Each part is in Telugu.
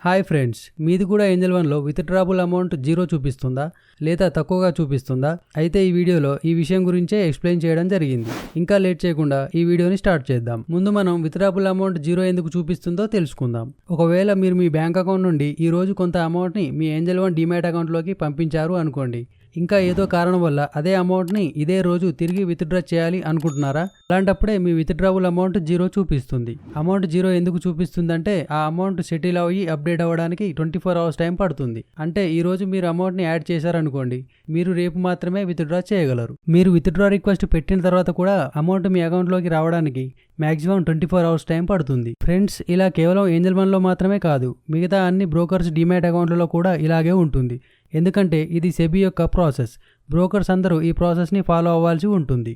హాయ్ ఫ్రెండ్స్, మీది కూడా ఏంజల్ వన్లో విత్డ్రాబుల్ అమౌంట్ జీరో చూపిస్తుందా లేదా తక్కువగా చూపిస్తుందా? అయితే ఈ వీడియోలో ఈ విషయం గురించే ఎక్స్ప్లెయిన్ చేయడం జరిగింది. ఇంకా లేట్ చేయకుండా ఈ వీడియోని స్టార్ట్ చేద్దాం. ముందు మనం విత్డ్రాబుల్ అమౌంట్ జీరో ఎందుకు చూపిస్తుందో తెలుసుకుందాం. ఒకవేళ మీరు మీ బ్యాంక్ అకౌంట్ నుండి ఈ రోజు కొంత అమౌంట్ని మీ ఏంజల్ వన్ డీమ్యాట్ అకౌంట్లోకి పంపించారు అనుకోండి. ఇంకా ఏదో కారణం వల్ల అదే అమౌంట్ని ఇదే రోజు తిరిగి విత్డ్రా చేయాలి అనుకుంటున్నారా? అలాంటప్పుడే మీ విత్డ్రాబుల్ అమౌంట్ జీరో చూపిస్తుంది. అమౌంట్ జీరో ఎందుకు చూపిస్తుందంటే ఆ అమౌంట్ సెటిల్ అయ్యి అప్డేట్ అవ్వడానికి 24 hours టైం పడుతుంది. అంటే ఈ రోజు మీరు అమౌంట్ని యాడ్ చేశారనుకోండి, మీరు రేపు మాత్రమే విత్డ్రా చేయగలరు. మీరు విత్డ్రా రిక్వెస్ట్ పెట్టిన తర్వాత కూడా అమౌంట్ మీ అకౌంట్లోకి రావడానికి మాక్సిమం 24 hours టైం పడుతుంది. ఫ్రెండ్స్, ఇలా కేవలం ఏంజల్ వన్లో మాత్రమే కాదు, మిగతా అన్ని బ్రోకర్స్ డీమ్యాట్ అకౌంట్లలో కూడా ఇలాగే ఉంటుంది. ఎందుకంటే ఇది సెబీ యొక్క ప్రాసెస్. బ్రోకర్స్ అందరూ ఈ ప్రాసెస్ని ఫాలో అవ్వాల్సి ఉంటుంది.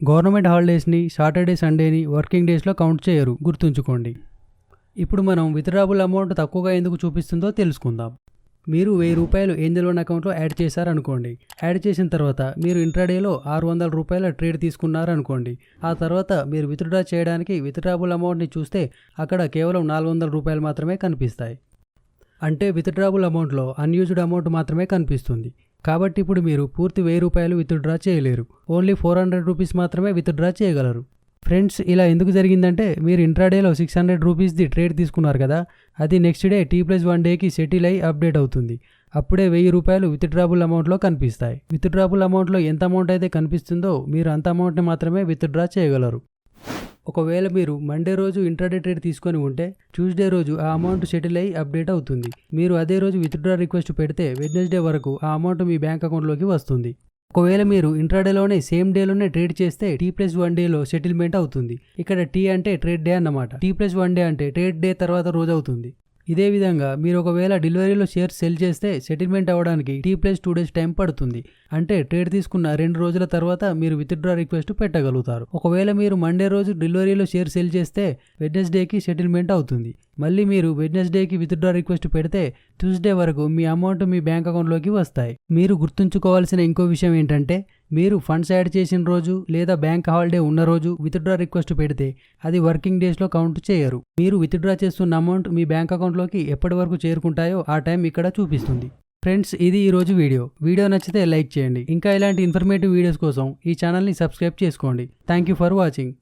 గవర్నమెంట్ హాలిడేస్ని, సాటర్డే సండేని వర్కింగ్ డేస్లో కౌంట్ చేయరు, గుర్తుంచుకోండి. ఇప్పుడు మనం విత్డ్రాబుల్ అమౌంట్ తక్కువగా ఎందుకు చూపిస్తుందో తెలుసుకుందాం. మీరు ₹1000 ఏంజల్ వన్ అకౌంట్లో యాడ్ చేశారనుకోండి. యాడ్ చేసిన తర్వాత మీరు ఇంట్రాడేలో ₹600 ట్రేడ్ తీసుకున్నారనుకోండి. ఆ తర్వాత మీరు విత్డ్రా చేయడానికి విత్డ్రాబుల్ అమౌంట్ని చూస్తే అక్కడ కేవలం ₹400 మాత్రమే కనిపిస్తాయి. అంటే విత్డ్రాబుల్ అమౌంట్లో అన్యూజ్డ్ అమౌంట్ మాత్రమే కనిపిస్తుంది. కాబట్టి ఇప్పుడు మీరు పూర్తి ₹1000 విత్డ్రా చేయలేరు. ఓన్లీ ₹400 మాత్రమే విత్డ్రా చేయగలరు. ఫ్రెండ్స్, ఇలా ఎందుకు జరిగిందంటే మీరు ఇంట్రాడేలో ₹600ది ట్రేడ్ తీసుకున్నారు కదా, అది నెక్స్ట్ డే T+1 డేకి సెటిల్ అయి అప్డేట్ అవుతుంది. అప్పుడే ₹1000 విత్డ్రాబుల్ అమౌంట్లో కనిపిస్తాయి. విత్డ్రాబుల్ అమౌంట్లో ఎంత అమౌంట్ అయితే కనిపిస్తుందో మీరు అంత అమౌంట్ని మాత్రమే విత్డ్రా చేయగలరు. ఒకవేళ మీరు మండే రోజు ఇంట్రాడే ట్రేడ్ తీసుకొని ఉంటే ట్యూస్డే రోజు ఆ అమౌంట్ సెటిల్ అయ్యి అప్డేట్ అవుతుంది. మీరు అదే రోజు విత్డ్రా రిక్వెస్ట్ పెడితే వెడ్నెస్డే వరకు ఆ అమౌంట్ మీ బ్యాంక్ అకౌంట్లోకి వస్తుంది. ఒకవేళ మీరు ఇంట్రాడేలోనే సేమ్ డేలోనే ట్రేడ్ చేస్తే T+1 డేలో సెటిల్మెంట్ అవుతుంది. ఇక్కడ T అంటే ట్రేడ్ డే అన్నమాట. T+1 డే అంటే ట్రేడ్ డే తర్వాత రోజు అవుతుంది. ఇదే విధంగా మీరు ఒకవేళ డెలివరీలో షేర్స్ సెల్ చేస్తే సెటిల్మెంట్ అవ్వడానికి T+2 డేస్ టైం పడుతుంది. అంటే ట్రేడ్ తీసుకున్న 2 రోజుల తర్వాత మీరు విత్డ్రా రిక్వెస్ట్ పెట్టగలుగుతారు. ఒకవేళ మీరు మండే రోజు డెలివరీలో షేర్ సెల్ చేస్తే వెడ్నెస్డేకి సెటిల్మెంట్ అవుతుంది. మళ్ళీ మీరు వెడ్నెస్డేకి విత్డ్రా రిక్వెస్ట్ పెడితే ట్యూస్డే వరకు మీ అమౌంట్ మీ బ్యాంక్ అకౌంట్లోకి వస్తాయి. మీరు గుర్తుంచుకోవాల్సిన ఇంకో విషయం ఏంటంటే మీరు ఫండ్స్ యాడ్ చేసిన రోజు లేదా బ్యాంక్ హాలిడే ఉన్న రోజు విత్డ్రా రిక్వెస్ట్ పెడితే అది వర్కింగ్ డేస్లో కౌంట్ చేయరు. మీరు విత్డ్రా చేస్తున్న అమౌంట్ మీ బ్యాంక్ అకౌంట్లోకి ఎప్పటి వరకు చేరుకుంటాయో ఆ టైం ఇక్కడ చూపిస్తుంది. ఫ్రెండ్స్, ఇది ఈరోజు వీడియో నచ్చితే లైక్ చేయండి. ఇంకా ఇలాంటి ఇన్ఫర్మేటివ్ వీడియోస్ కోసం ఈ ఛానల్ని సబ్స్క్రైబ్ చేసుకోండి. Thank you for watching.